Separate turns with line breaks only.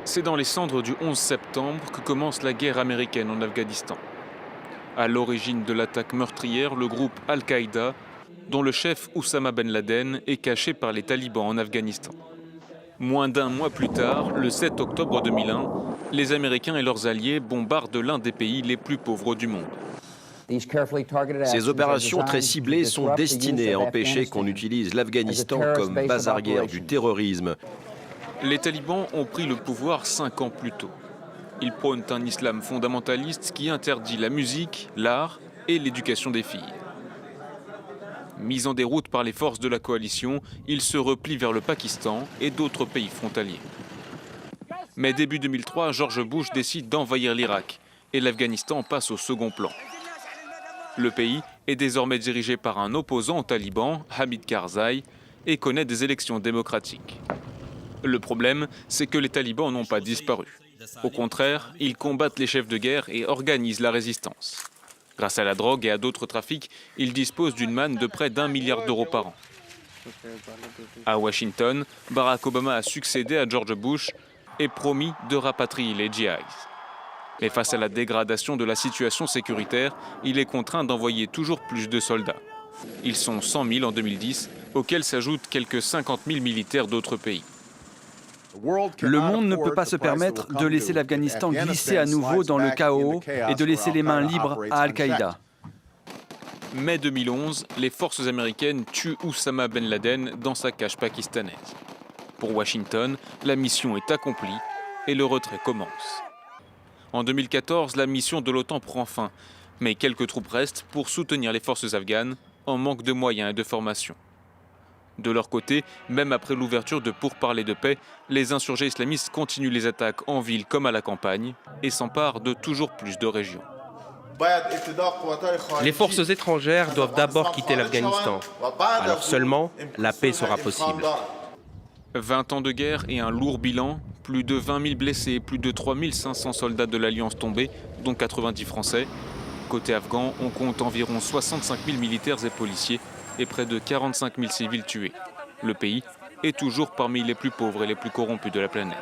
C'est dans les cendres du 11 septembre que commence la guerre américaine en Afghanistan. À l'origine de l'attaque meurtrière, le groupe Al-Qaïda, dont le chef Oussama Ben Laden est caché par les talibans en Afghanistan. Moins d'un mois plus tard, le 7 octobre 2001, les Américains et leurs alliés bombardent l'un des pays les plus pauvres du monde.
Ces opérations très ciblées sont destinées à empêcher qu'on utilise l'Afghanistan comme base arrière du terrorisme.
Les talibans ont pris le pouvoir 5 ans plus tôt. Ils prônent un islam fondamentaliste qui interdit la musique, l'art et l'éducation des filles. Mis en déroute par les forces de la coalition, ils se replient vers le Pakistan et d'autres pays frontaliers. Mais début 2003, George Bush décide d'envahir l'Irak et l'Afghanistan passe au second plan. Le pays est désormais dirigé par un opposant aux talibans, Hamid Karzai, et connaît des élections démocratiques. Le problème, c'est que les talibans n'ont pas disparu. Au contraire, ils combattent les chefs de guerre et organisent la résistance. Grâce à la drogue et à d'autres trafics, ils disposent d'une manne de près d'1 milliard d'euros par an. À Washington, Barack Obama a succédé à George Bush et promis de rapatrier les GIs. Mais face à la dégradation de la situation sécuritaire, il est contraint d'envoyer toujours plus de soldats. Ils sont 100 000 en 2010, auxquels s'ajoutent quelques 50 000 militaires d'autres pays.
Le monde ne peut pas se permettre de laisser l'Afghanistan glisser à nouveau dans le chaos et de laisser les mains libres à Al-Qaïda.
Mai 2011, les forces américaines tuent Oussama Ben Laden dans sa cage pakistanaise. Pour Washington, la mission est accomplie et le retrait commence. En 2014, la mission de l'OTAN prend fin, mais quelques troupes restent pour soutenir les forces afghanes en manque de moyens et de formation. De leur côté, même après l'ouverture de pourparlers de paix, les insurgés islamistes continuent les attaques en ville comme à la campagne et s'emparent de toujours plus de régions.
Les forces étrangères doivent d'abord quitter l'Afghanistan. Alors seulement, la paix sera possible.
20 ans de guerre et un lourd bilan, plus de 20 000 blessés et plus de 3 500 soldats de l'Alliance tombés, dont 90 Français. Côté afghan, on compte environ 65 000 militaires et policiers et près de 45 000 civils tués. Le pays est toujours parmi les plus pauvres et les plus corrompus de la planète.